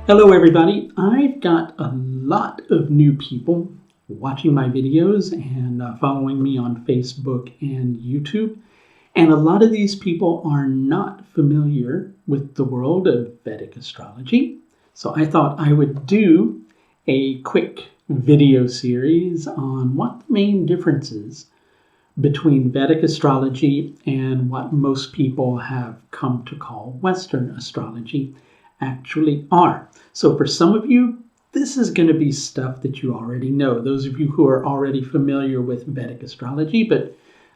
Hello everybody, I've got a lot of new people watching my videos and following me on Facebook and YouTube. And a lot of these people are not familiar with the world of Vedic astrology. So I thought I would do a quick video series on what the main differences between Vedic astrology and what most people have come to call Western astrology actually are. So for some of you, this is going to be stuff that you already know, those of you who are already familiar with Vedic astrology, but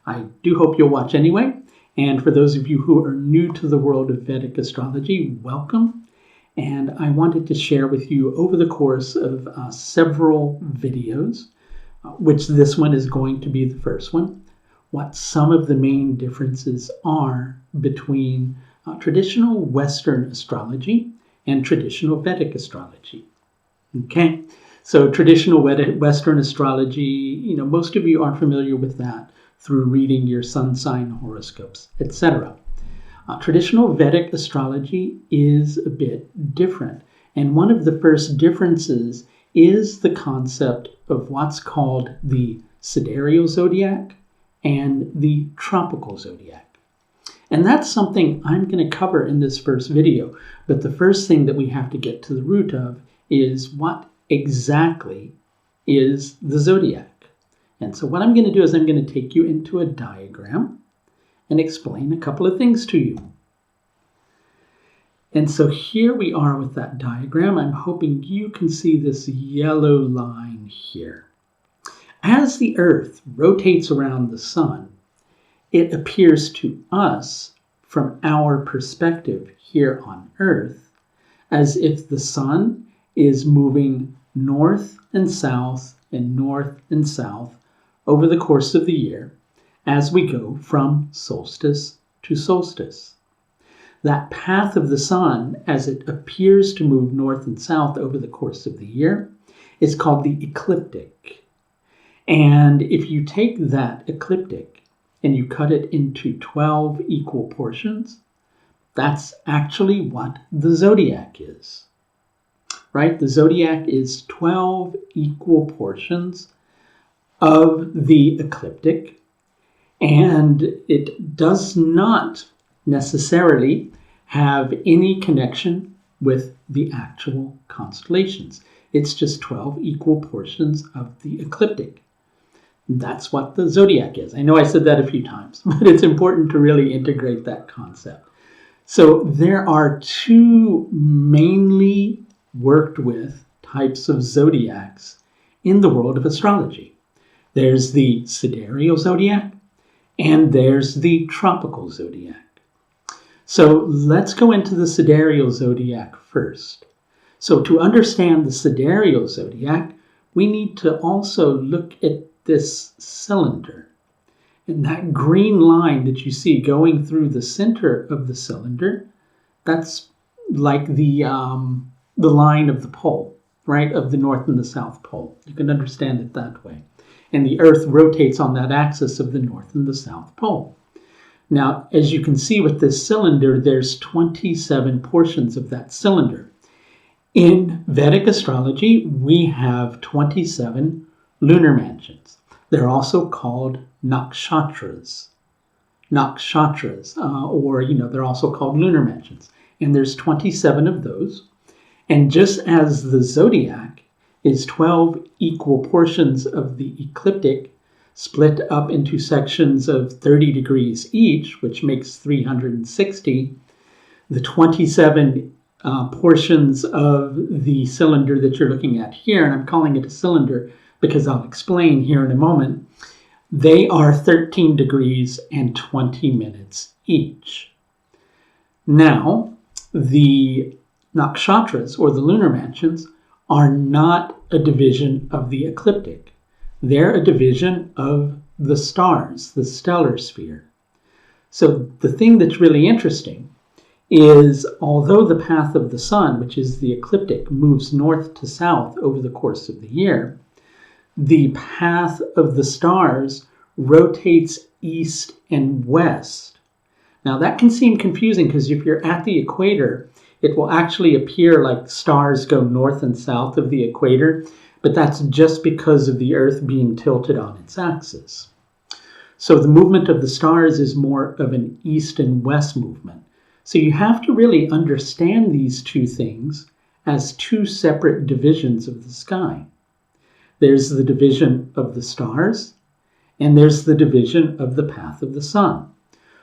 I do hope you'll watch anyway. And for those of you who are new to the world of Vedic astrology, welcome. And I wanted to share with you over the course of several videos, which this one is going to be the first one, what some of the main differences are between traditional Western astrology and traditional Vedic astrology. Okay, so traditional Western astrology, most of you are familiar with that through reading your sun sign horoscopes, etc. Traditional Vedic astrology is a bit different. And one of the first differences is the concept of what's called the Sidereal Zodiac and the Tropical Zodiac. And that's something I'm going to cover in this first video. But the first thing that we have to get to the root of is what exactly is the zodiac. And so what I'm going to do is I'm going to take you into a diagram and explain a couple of things to you. And so here we are with that diagram. I'm hoping you can see this yellow line here. As the Earth rotates around the sun, it appears to us, from our perspective here on Earth, as if the sun is moving north and south and north and south over the course of the year as we go from solstice to solstice. That path of the sun, as it appears to move north and south over the course of the year, is called the ecliptic. And if you take that ecliptic and you cut it into 12 equal portions, that's actually what the zodiac is. Right? The zodiac is 12 equal portions of the ecliptic, and it does not necessarily have any connection with the actual constellations. It's just 12 equal portions of the ecliptic. That's what the zodiac is. I know I said that a few times, but it's important to really integrate that concept. So there are two mainly worked with types of zodiacs in the world of astrology. There's the Sidereal Zodiac and there's the Tropical Zodiac. So let's go into the Sidereal Zodiac first. So to understand the Sidereal Zodiac, we need to also look at this cylinder. And that green line that you see going through the center of the cylinder, that's like the line of the pole, right, of the North and the South Pole. You can understand it that way. And the Earth rotates on that axis of the North and the South Pole. Now, as you can see with this cylinder, there's 27 portions of that cylinder. In Vedic astrology, we have 27 lunar mansions. They're also called nakshatras. Or they're also called lunar mansions. And there's 27 of those. And just as the zodiac is 12 equal portions of the ecliptic split up into sections of 30 degrees each, which makes 360, the 27 portions of the cylinder that you're looking at here, and I'm calling it a cylinder because I'll explain here in a moment, they are 13 degrees and 20 minutes each. Now, the nakshatras, or the lunar mansions, are not a division of the ecliptic. They're a division of the stars, the stellar sphere. So the thing that's really interesting is, although the path of the sun, which is the ecliptic, moves north to south over the course of the year, the path of the stars rotates east and west. Now that can seem confusing because if you're at the equator it will actually appear like stars go north and south of the equator, but that's just because of the Earth being tilted on its axis. So the movement of the stars is more of an east and west movement. So you have to really understand these two things as two separate divisions of the sky. There's the division of the stars, and there's the division of the path of the sun.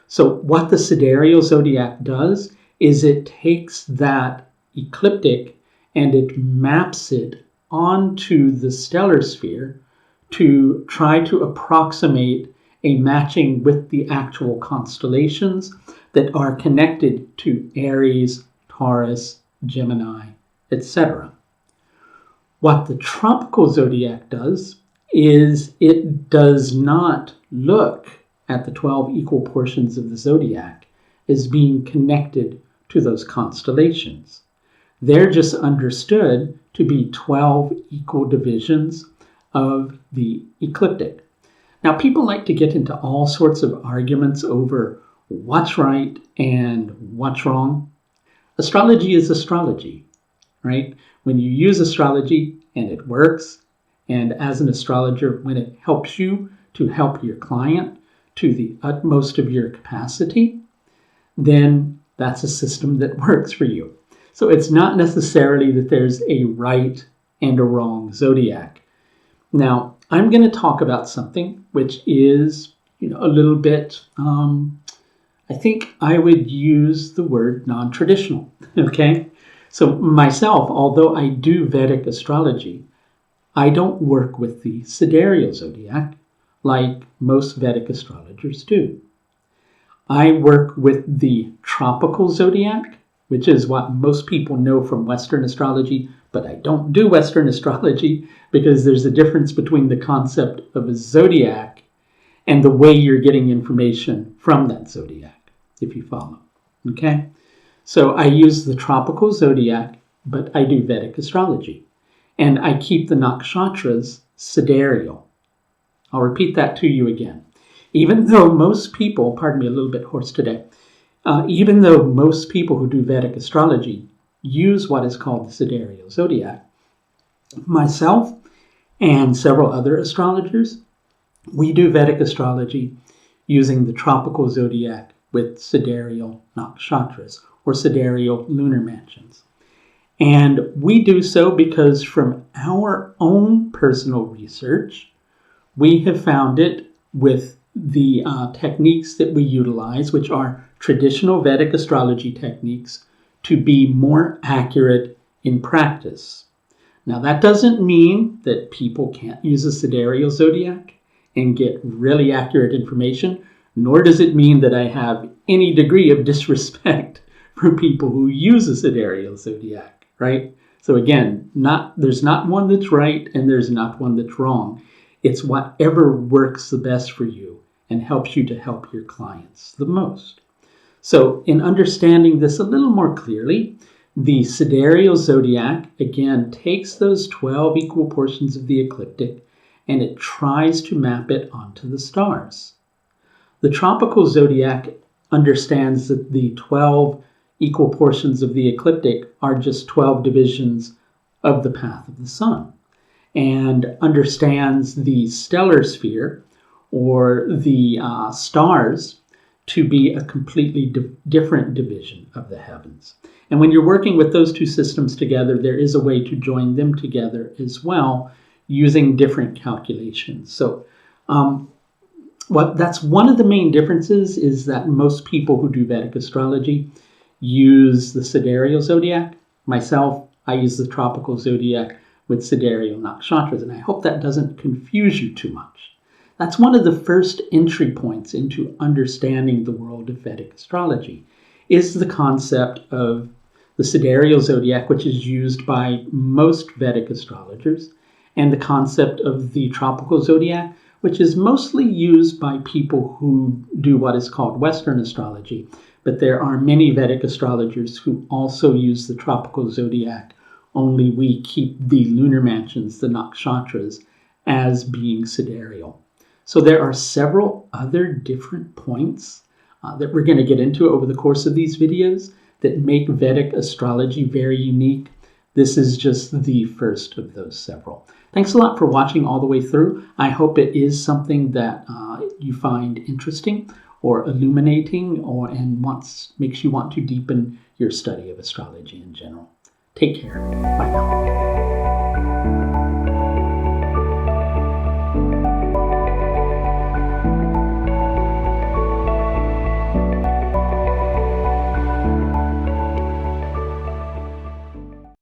So what the Sidereal Zodiac does is it takes that ecliptic and it maps it onto the stellar sphere to try to approximate a matching with the actual constellations that are connected to Aries, Taurus, Gemini, etc. What the tropical zodiac does is it does not look at the 12 equal portions of the zodiac as being connected to those constellations. They're just understood to be 12 equal divisions of the ecliptic. Now, people like to get into all sorts of arguments over what's right and what's wrong. Astrology is astrology, right? When you use astrology and it works, and as an astrologer, when it helps you to help your client to the utmost of your capacity, then that's a system that works for you. So it's not necessarily that there's a right and a wrong zodiac. Now, I'm going to talk about something which is, a little bit, I think I would use the word non-traditional, okay? So myself, although I do Vedic astrology, I don't work with the Sidereal Zodiac like most Vedic astrologers do. I work with the tropical zodiac, which is what most people know from Western astrology, but I don't do Western astrology because there's a difference between the concept of a zodiac and the way you're getting information from that zodiac, if you follow. Okay? So I use the tropical zodiac, but I do Vedic astrology. And I keep the nakshatras sidereal. I'll repeat that to you again. Even though most people, pardon me, a little bit hoarse today, even though most people who do Vedic astrology use what is called the Sidereal Zodiac, myself and several other astrologers, we do Vedic astrology using the tropical zodiac with sidereal nakshatras, or sidereal lunar mansions. And we do so because from our own personal research, we have found it with the techniques that we utilize, which are traditional Vedic astrology techniques, to be more accurate in practice. Now, that doesn't mean that people can't use a sidereal zodiac and get really accurate information, nor does it mean that I have any degree of disrespect for people who use a sidereal zodiac, right? So again, there's not one that's right and there's not one that's wrong. It's whatever works the best for you and helps you to help your clients the most. So in understanding this a little more clearly, the Sidereal Zodiac, again, takes those 12 equal portions of the ecliptic and it tries to map it onto the stars. The Tropical Zodiac understands that the 12 equal portions of the ecliptic are just 12 divisions of the path of the sun, and understands the stellar sphere, or the stars, to be a completely different division of the heavens. And when you're working with those two systems together, there is a way to join them together as well using different calculations. So that's one of the main differences, is that most people who do Vedic astrology use the Sidereal Zodiac. Myself, I use the Tropical Zodiac with Sidereal Nakshatras, and I hope that doesn't confuse you too much. That's one of the first entry points into understanding the world of Vedic astrology, is the concept of the Sidereal Zodiac, which is used by most Vedic astrologers, and the concept of the Tropical Zodiac, which is mostly used by people who do what is called Western astrology. But there are many Vedic astrologers who also use the Tropical Zodiac, only we keep the lunar mansions, the nakshatras, as being sidereal. So there are several other different points that we're going to get into over the course of these videos that make Vedic astrology very unique. This is just the first of those several. Thanks a lot for watching all the way through. I hope it is something that you find interesting or illuminating and makes you want to deepen your study of astrology in general. Take care. Bye now.